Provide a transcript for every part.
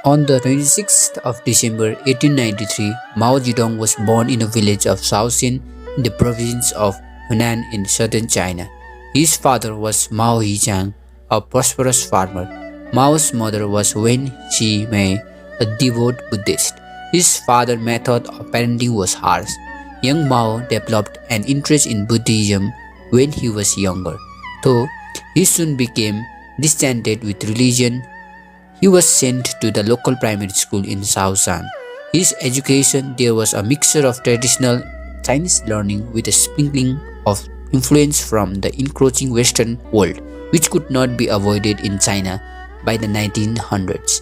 On the 26th of December 1893, Mao Zedong was born in a village of Shaoxing in the province of Hunan in southern China. His father was Mao Yijiang, a prosperous farmer. Mao's mother was Wen Mei, a devout Buddhist. His father's method of parenting was harsh. Young Mao developed an interest in Buddhism when he was younger, though he soon became disenchanted with religion. He was sent to the local primary school in Shaoxing. His education there was a mixture of traditional Chinese learning with a sprinkling of influence from the encroaching Western world, which could not be avoided in China by the 1900s.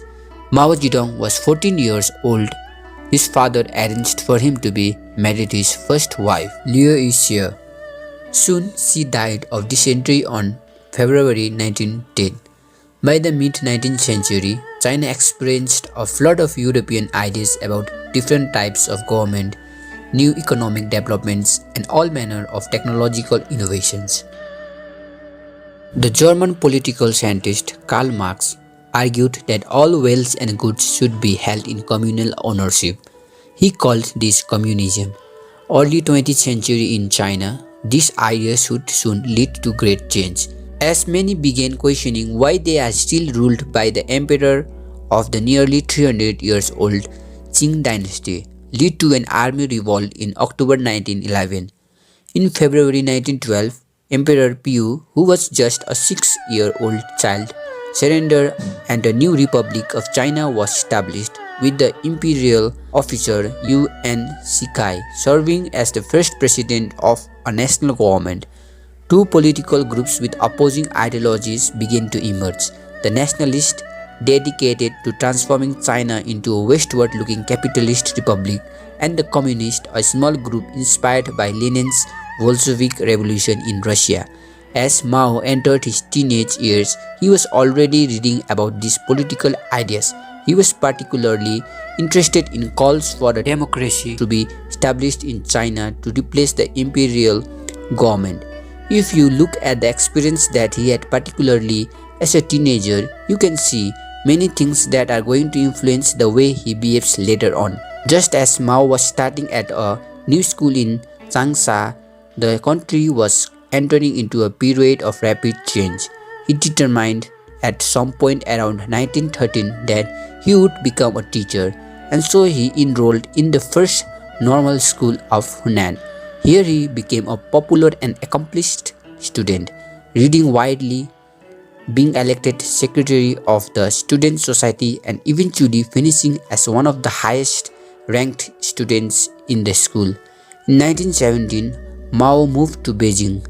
Mao Zedong was 14 years old. His father arranged for him to be married to his first wife, Liu Yixie. Soon she died of dysentery on February 1910. By the mid-19th century, China experienced a flood of European ideas about different types of government, new economic developments, and all manner of technological innovations. The German political scientist Karl Marx argued that all wealth and goods should be held in communal ownership. He called this communism. Early 20th century in China, this idea should soon lead to great change, as many began questioning why they are still ruled by the emperor of the nearly 300 years old Qing dynasty, led to an army revolt in October 1911. In February 1912, Emperor Piu, who was just a 6-year-old child, surrendered and a new Republic of China was established, with the imperial officer Yuan Shikai serving as the first president of a national government. Two political groups with opposing ideologies began to emerge: the nationalists, dedicated to transforming China into a westward-looking capitalist republic, and the communists, a small group inspired by Lenin's Bolshevik Revolution in Russia. As Mao entered his teenage years, he was already reading about these political ideas. He was particularly interested in calls for a democracy to be established in China to replace the imperial government. If you look at the experience that he had, particularly as a teenager, you can see many things that are going to influence the way he behaves later on. Just as Mao was starting at a new school in Changsha, the country was entering into a period of rapid change. He determined at some point around 1913 that he would become a teacher, and so he enrolled in the first normal school of Hunan. Here he became a popular and accomplished student, reading widely, being elected secretary of the student society, and eventually finishing as one of the highest ranked students in the school. In 1917, Mao moved to Beijing,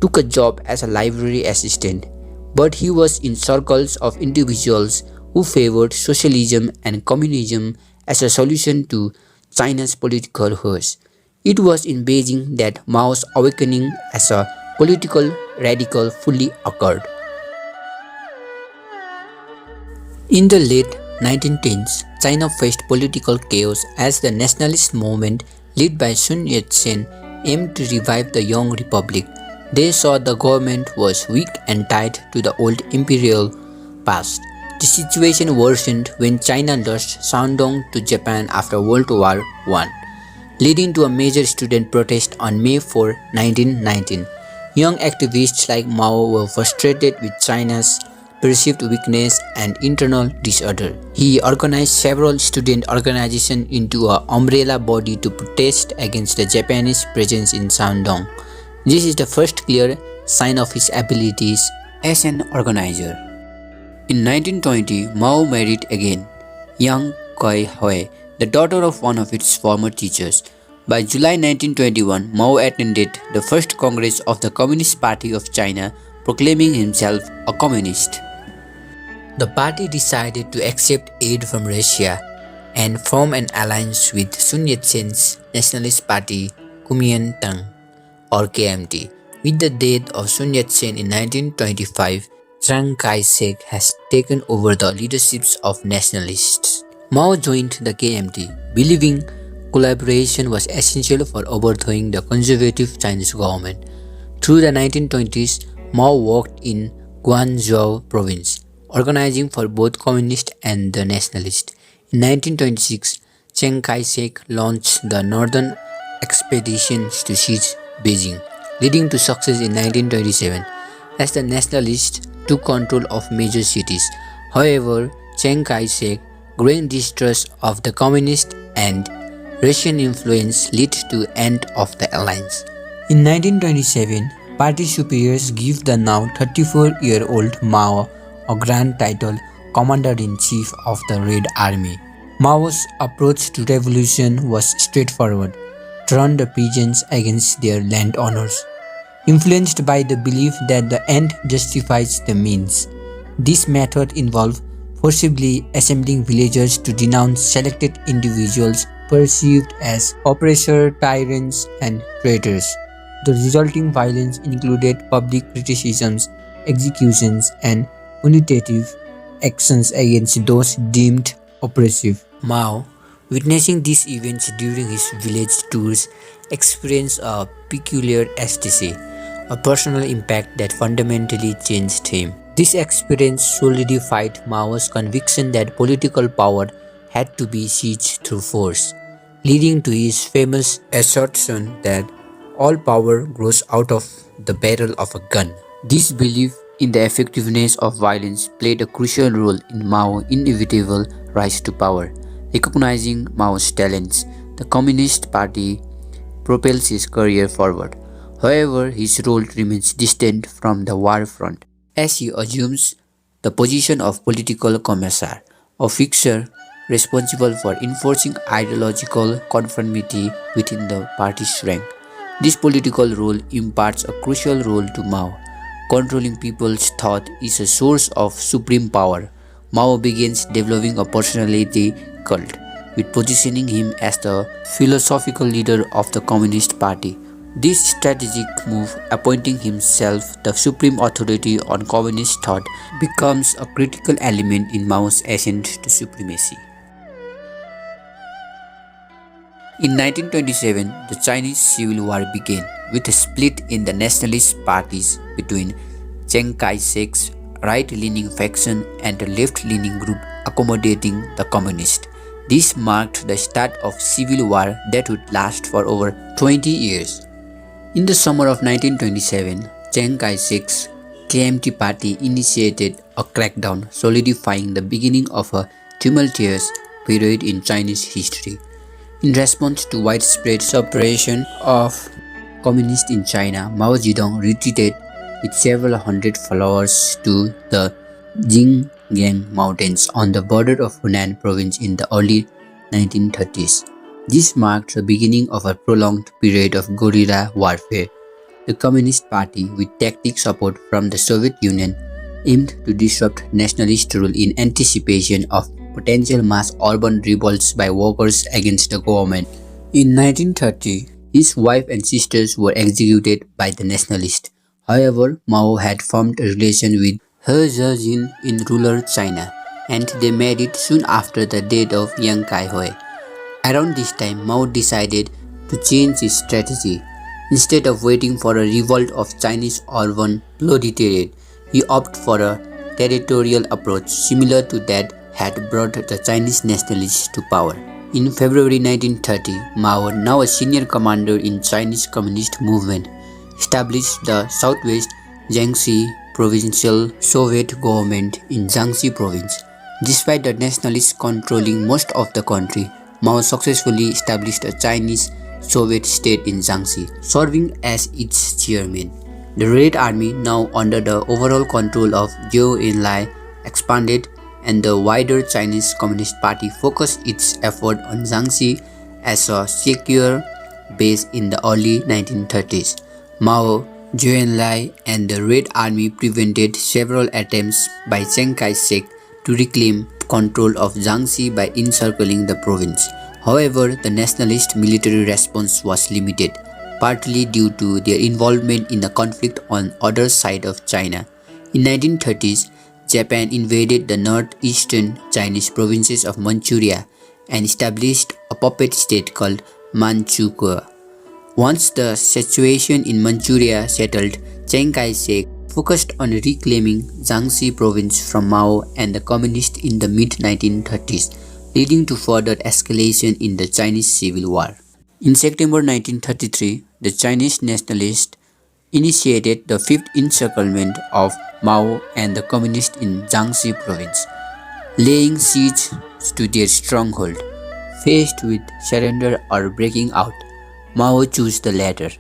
took a job as a library assistant, but he was in circles of individuals who favored socialism and communism as a solution to China's political woes. It was in Beijing that Mao's awakening as a political radical fully occurred. In the late 1910s, China faced political chaos as the nationalist movement led by Sun Yat-sen aimed to revive the young republic. They saw the government was weak and tied to the old imperial past. The situation worsened when China lost Shandong to Japan after World War I, leading to a major student protest on May 4, 1919. Young activists like Mao were frustrated with China's perceived weakness and internal disorder. He organized several student organizations into an umbrella body to protest against the Japanese presence in Shandong. This is the first clear sign of his abilities as an organizer. In 1920, Mao married again, Yang Kai-hoi, the daughter of one of its former teachers. By July 1921, Mao attended the first Congress of the Communist Party of China, proclaiming himself a communist. The party decided to accept aid from Russia and form an alliance with Sun Yat-sen's nationalist party Kuomintang, or KMT. With the death of Sun Yat-sen in 1925, Chiang Kai-shek has taken over the leadership of nationalists. Mao joined the KMT, believing collaboration was essential for overthrowing the conservative Chinese government. Through the 1920s, Mao worked in Guangzhou province, organizing for both communist and the nationalist. In 1926, Chiang Kai-shek launched the Northern Expeditions to seize Beijing, leading to success in 1927 as the nationalists took control of major cities. However, Chiang Kai-shek, growing distrust of the communist and Russian influence led to end of the alliance. In 1927, party superiors give the now 34-year-old Mao a grand title, Commander-in-Chief of the Red Army. Mao's approach to revolution was straightforward: turn the peasants against their landowners. Influenced by the belief that the end justifies the means, this method involved forcibly assembling villagers to denounce selected individuals perceived as oppressors, tyrants, and traitors. The resulting violence included public criticisms, executions, and punitive actions against those deemed oppressive. Mao, witnessing these events during his village tours, experienced a peculiar ecstasy, a personal impact that fundamentally changed him. This experience solidified Mao's conviction that political power had to be seized through force, leading to his famous assertion that all power grows out of the barrel of a gun. This belief in the effectiveness of violence played a crucial role in Mao's inevitable rise to power. Recognizing Mao's talents, the Communist Party propels his career forward. However, his role remains distant from the war front, as he assumes the position of political commissar, a fixture responsible for enforcing ideological conformity within the party's rank. This political role imparts a crucial role to Mao. Controlling people's thought is a source of supreme power. Mao begins developing a personality cult, with positioning him as the philosophical leader of the Communist Party. This strategic move, appointing himself the supreme authority on communist thought, becomes a critical element in Mao's ascent to supremacy. In 1927, the Chinese Civil War began, with a split in the nationalist parties between Chiang Kai-shek's right-leaning faction and a left-leaning group accommodating the communists. This marked the start of civil war that would last for over 20 years. In the summer of 1927, Chiang Kai-shek's KMT party initiated a crackdown, solidifying the beginning of a tumultuous period in Chinese history. In response to widespread suppression of communists in China, Mao Zedong retreated with several hundred followers to the Jingjiang Mountains on the border of Hunan province in the early 1930s. This marked the beginning of a prolonged period of guerrilla warfare. The Communist Party, with tactic support from the Soviet Union, aimed to disrupt nationalist rule in anticipation of potential mass urban revolts by workers against the government. In 1930, his wife and sisters were executed by the nationalists. However, Mao had formed a relation with He Zhejin in rural China, and they married soon after the death of young Kai-hoi. Around this time, Mao decided to change his strategy. Instead of waiting for a revolt of Chinese urban proletariat, he opted for a territorial approach similar to that had brought the Chinese nationalists to power. In February 1930, Mao, now a senior commander in Chinese Communist movement, established the Southwest Jiangxi Provincial Soviet government in Jiangxi province. Despite the nationalists controlling most of the country, Mao successfully established a Chinese Soviet state in Jiangxi, serving as its chairman. The Red Army, now under the overall control of Zhou Enlai, expanded, and the wider Chinese Communist Party focused its effort on Jiangxi as a secure base in the early 1930s. Mao, Zhou Enlai, and the Red Army prevented several attempts by Chiang Kai-shek to reclaim control of Jiangxi by encircling the province. However, the nationalist military response was limited, partly due to their involvement in the conflict on the other side of China. In the 1930s, Japan invaded the northeastern Chinese provinces of Manchuria and established a puppet state called Manchukuo. Once the situation in Manchuria settled, Chiang Kai-shek focused on reclaiming Jiangxi province from Mao and the communists in the mid-1930s, leading to further escalation in the Chinese Civil War. In September 1933, the Chinese nationalists initiated the fifth encirclement of Mao and the communists in Jiangxi province, laying siege to their stronghold. Faced with surrender or breaking out, Mao chose the latter,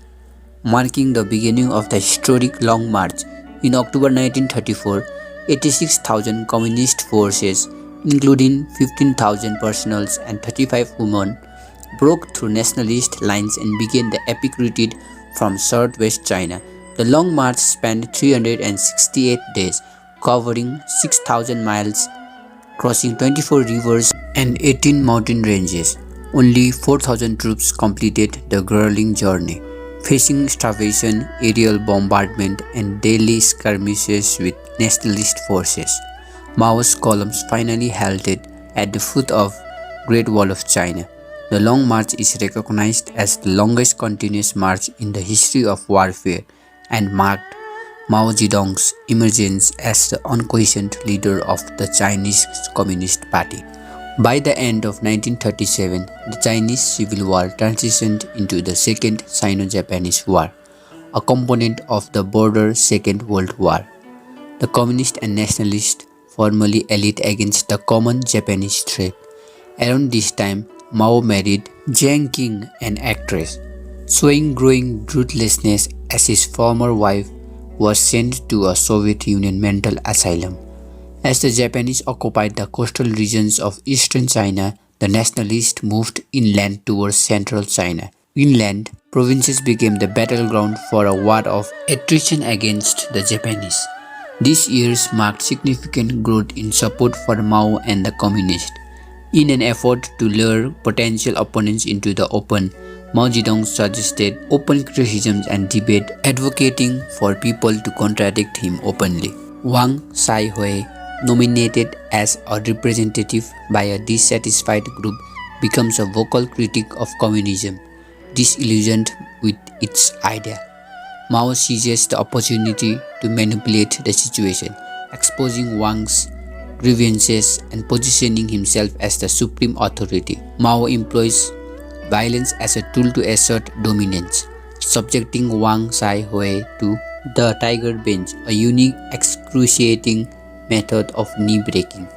marking the beginning of the historic Long March. In October 1934, 86,000 communist forces, including 15,000 personnel and 35 women, broke through nationalist lines and began the epic retreat from southwest China. The Long March spanned 368 days, covering 6,000 miles, crossing 24 rivers and 18 mountain ranges. Only 4,000 troops completed the grueling journey, facing starvation, aerial bombardment, and daily skirmishes with nationalist forces. Mao's columns finally halted at the foot of Great Wall of China. The Long March is recognized as the longest continuous march in the history of warfare and marked Mao Zedong's emergence as the unquestioned leader of the Chinese Communist Party. By the end of 1937, the Chinese Civil War transitioned into the Second Sino-Japanese War, a component of the broader Second World War. The communists and nationalists formally allied against the common Japanese threat. Around this time, Mao married Jiang Qing, an actress, showing growing ruthlessness as his former wife was sent to a Soviet Union mental asylum. As the Japanese occupied the coastal regions of eastern China, the nationalists moved inland towards central China. Inland provinces became the battleground for a war of attrition against the Japanese. These years marked significant growth in support for Mao and the communists. In an effort to lure potential opponents into the open, Mao Zedong suggested open criticism and debate, advocating for people to contradict him openly. Wang Saihui, nominated as a representative by a dissatisfied group, becomes a vocal critic of communism, disillusioned with its idea. Mao seizes the opportunity to manipulate the situation, exposing Wang's grievances and positioning himself as the supreme authority. Mao employs violence as a tool to assert dominance, subjecting Wang Saihui to the tiger bench, a unique, excruciating method of knee-breaking.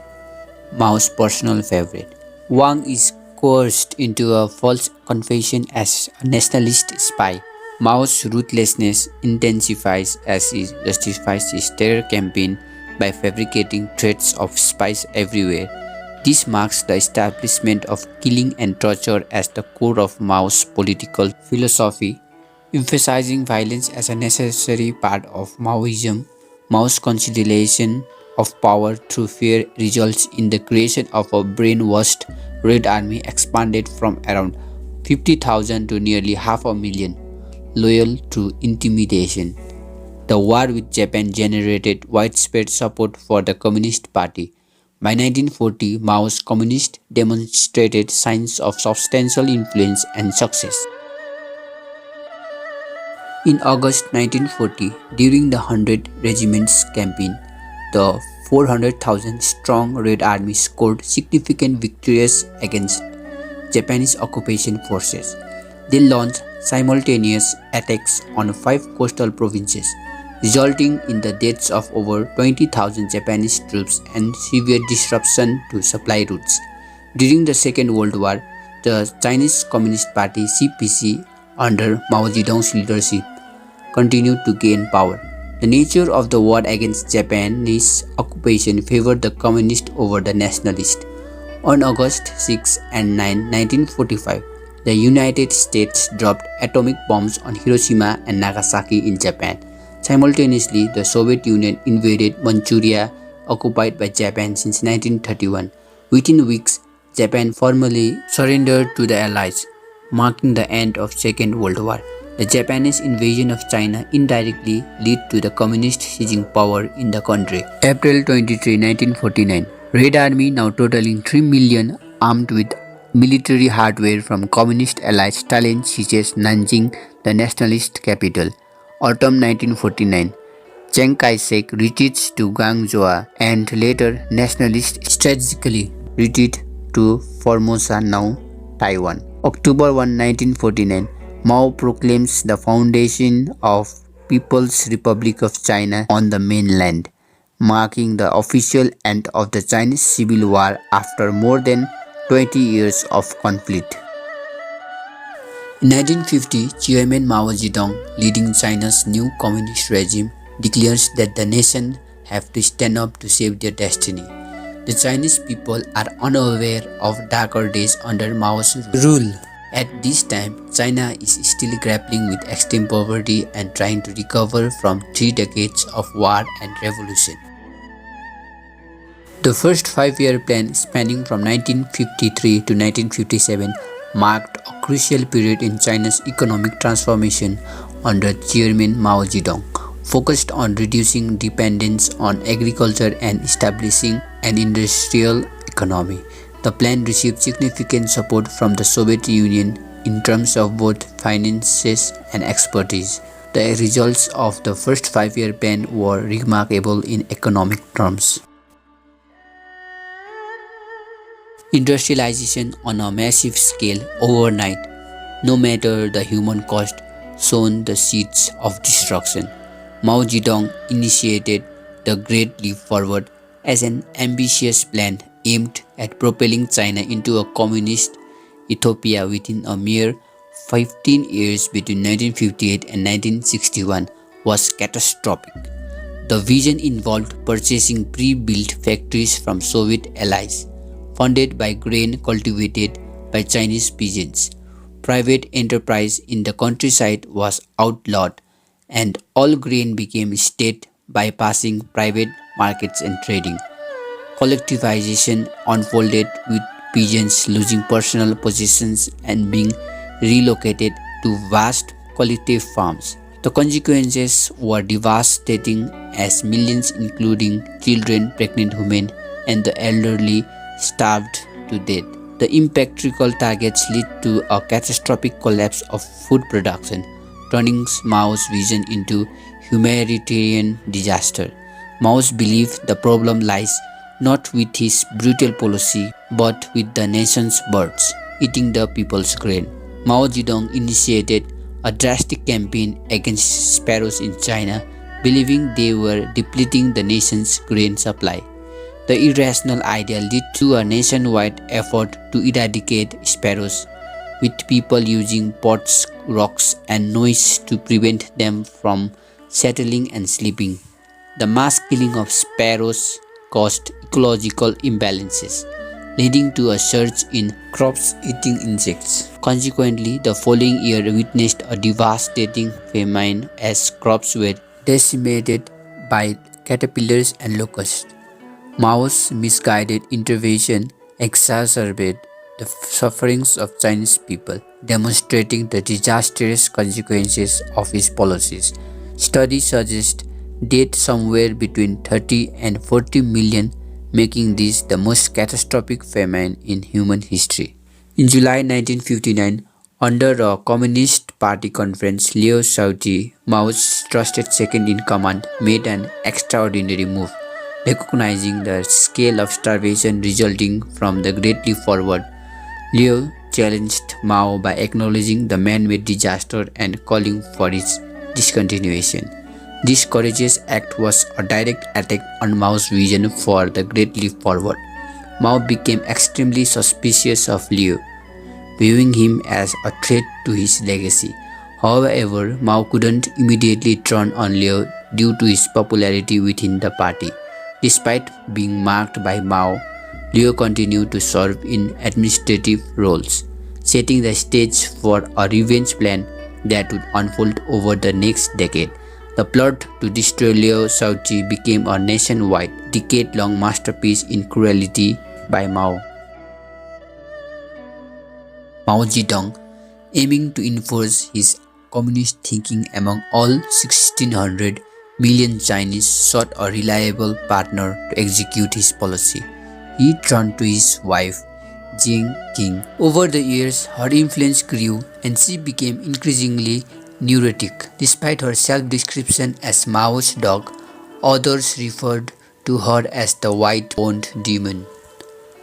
Mao's personal favorite. Wang is coerced into a false confession as a nationalist spy. Mao's ruthlessness intensifies as he justifies his terror campaign by fabricating threats of spies everywhere. This marks the establishment of killing and torture as the core of Mao's political philosophy, emphasizing violence as a necessary part of Maoism. Mao's consolidation of power through fear results in the creation of a brainwashed Red Army expanded from around 50,000 to nearly 500,000, loyal to intimidation. The war with Japan generated widespread support for the Communist Party. By 1940, Mao's communists demonstrated signs of substantial influence and success. In August 1940, during the 100 Regiments campaign, the 400,000 strong Red Army scored significant victories against Japanese occupation forces. They launched simultaneous attacks on 5 coastal provinces, resulting in the deaths of over 20,000 Japanese troops and severe disruption to supply routes. During the Second World War, the Chinese Communist Party (CPC) under Mao Zedong's leadership continued to gain power. The nature of the war against Japanese occupation favored the communists over the nationalists. On August 6 and 9, 1945, the United States dropped atomic bombs on Hiroshima and Nagasaki in Japan. Simultaneously, the Soviet Union invaded Manchuria, occupied by Japan since 1931. Within weeks, Japan formally surrendered to the Allies, marking the end of Second World War. The Japanese invasion of China indirectly led to the communists seizing power in the country. April 23, 1949. Red Army, now totaling 3 million, armed with military hardware from Communist ally Stalin, seizes Nanjing, the nationalist capital. Autumn 1949. Chiang Kai-shek retreats to Guangzhou and later nationalists strategically retreat to Formosa, now Taiwan. October 1, 1949, Mao proclaims the foundation of People's Republic of China on the mainland, marking the official end of the Chinese Civil War after more than 20 years of conflict. In 1950, Chairman Mao Zedong, leading China's new communist regime, declares that the nation have to stand up to save their destiny. The Chinese people are unaware of darker days under Mao's rule. At this time, China is still grappling with extreme poverty and trying to recover from 3 decades of war and revolution. The first 5-year plan, spanning from 1953 to 1957, marked a crucial period in China's economic transformation under Chairman Mao Zedong, focused on reducing dependence on agriculture and establishing an industrial economy. The plan received significant support from the Soviet Union in terms of both finances and expertise. The results of the first 5-year plan were remarkable in economic terms. Industrialization on a massive scale overnight, no matter the human cost, sown the seeds of destruction. Mao Zedong initiated the Great Leap Forward as an ambitious plan aimed at propelling China into a communist utopia within a mere 15 years between 1958 and 1961 was catastrophic. The vision involved purchasing pre-built factories from Soviet allies, funded by grain cultivated by Chinese peasants. Private enterprise in the countryside was outlawed, and all grain became state bypassing private markets and trading. Collectivization unfolded, with peasants losing personal possessions and being relocated to vast collective farms. The consequences were devastating, as millions, including children, pregnant women, and the elderly, starved to death. The impractical targets led to a catastrophic collapse of food production, turning Mao's vision into humanitarian disaster. Mao's belief the problem lies not with his brutal policy but with the nation's birds eating the people's grain. Mao Zedong initiated a drastic campaign against sparrows in China, believing they were depleting the nation's grain supply. The irrational idea led to a nationwide effort to eradicate sparrows, with people using pots, rocks, and noise to prevent them from settling and sleeping. The mass killing of sparrows caused ecological imbalances, leading to a surge in crops eating insects. Consequently, the following year witnessed a devastating famine as crops were decimated by caterpillars and locusts. Mao's misguided intervention exacerbated the sufferings of Chinese people, demonstrating the disastrous consequences of his policies. Studies suggest death somewhere between 30 and 40 million, making this the most catastrophic famine in human history. In July 1959, under a Communist Party conference, Liu Shaoqi, Mao's trusted second-in-command, made an extraordinary move. Recognizing the scale of starvation resulting from the Great Leap Forward, Liu challenged Mao by acknowledging the man-made disaster and calling for its discontinuation. This courageous act was a direct attack on Mao's vision for the Great Leap Forward. Mao became extremely suspicious of Liu, viewing him as a threat to his legacy. However, Mao couldn't immediately turn on Liu due to his popularity within the party. Despite being marked by Mao, Liu continued to serve in administrative roles, setting the stage for a revenge plan that would unfold over the next decade. The plot to destroy Liu Shaoqi became a nationwide, decade-long masterpiece in cruelty by Mao. Mao Zedong, aiming to enforce his communist thinking among all 1600 million Chinese, sought a reliable partner to execute his policy. He turned to his wife, Jiang Qing. Over the years, her influence grew and she became increasingly neurotic. Despite her self-description as Mao's dog, Others referred to her as the white-boned demon.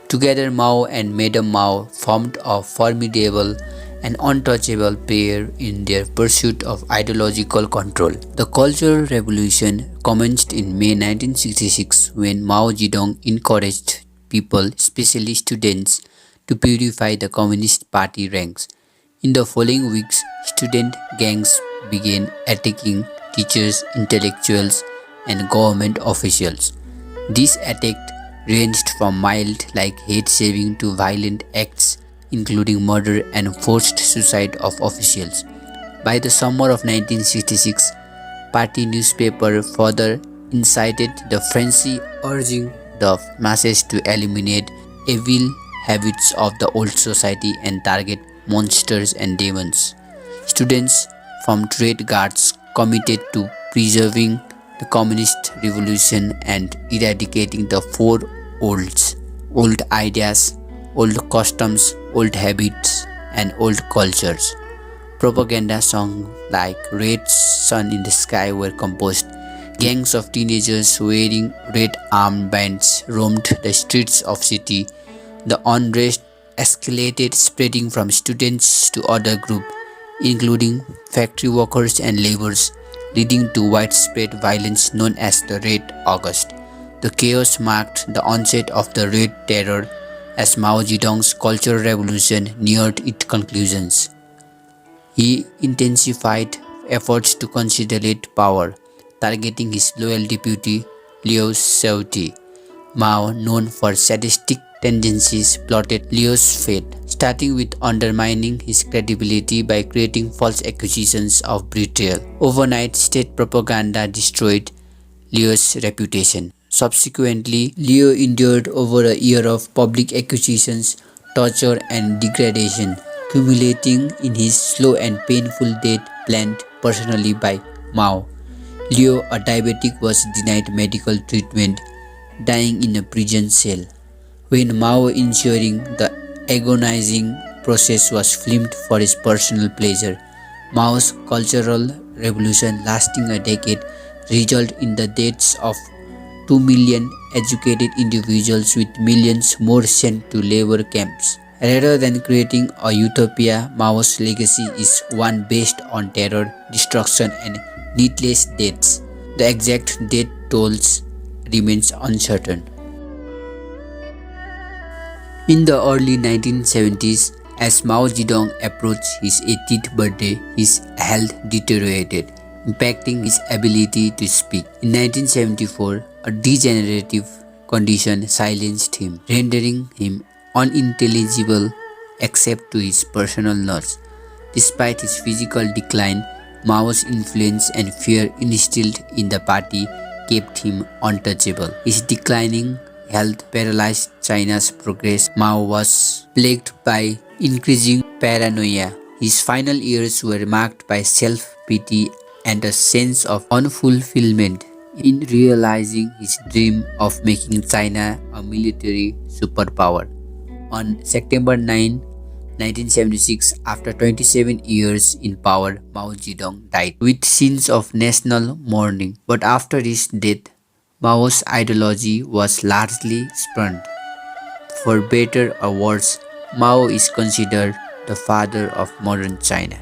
Together, Mao and Madame Mao formed a formidable and untouchable pair in their pursuit of ideological control. The Cultural Revolution commenced in May 1966 when Mao Zedong encouraged people, especially students, to purify the Communist Party ranks. In the following weeks, student gangs began attacking teachers, intellectuals, and government officials. These attacks ranged from mild like hate shaving to violent acts including murder and forced suicide of officials. By the summer of 1966, party newspaper further incited the frenzy, urging the masses to eliminate evil habits of the old society and target monsters and demons. Students from trade guards committed to preserving the communist revolution and eradicating the four olds: old ideas, old customs, old habits, and old cultures. Propaganda songs like Red Sun in the Sky were composed. Gangs of teenagers wearing red armbands roamed the streets of city. The unrest escalated, spreading from students to other groups, including factory workers and laborers, leading to widespread violence known as the Red August. The chaos marked the onset of the Red Terror as Mao Zedong's Cultural Revolution neared its conclusions. He intensified efforts to consolidate power, targeting his loyal deputy Liu Shaoqi. Mao, known for sadistic tendencies, plotted Liu's fate, starting with undermining his credibility by creating false accusations of betrayal. Overnight, state propaganda destroyed Liu's reputation. Subsequently, Liu endured over a year of public accusations, torture, and degradation, culminating in his slow and painful death planned personally by Mao. Liu, a diabetic, was denied medical treatment, dying in a prison cell. When Mao, ensuring the agonizing process was filmed for his personal pleasure, Mao's Cultural Revolution, lasting a decade, resulted in the deaths of 2 million educated individuals with millions more sent to labor camps. Rather than creating a utopia, Mao's legacy is one based on terror, destruction, and needless deaths. The exact death tolls remains uncertain. In the early 1970s, as Mao Zedong approached his 80th birthday, his health deteriorated, impacting his ability to speak. In 1974, a degenerative condition silenced him, rendering him unintelligible except to his personal notes. Despite his physical decline, Mao's influence and fear instilled in the party kept him untouchable. His declining health paralyzed China's progress. Mao was plagued by increasing paranoia. His final years were marked by self-pity and a sense of unfulfillment in realizing his dream of making China a military superpower. On September 9, 1976, after 27 years in power, Mao Zedong died, with scenes of national mourning. But after his death, Mao's ideology was largely spurned. For better or worse, Mao is considered the father of modern China.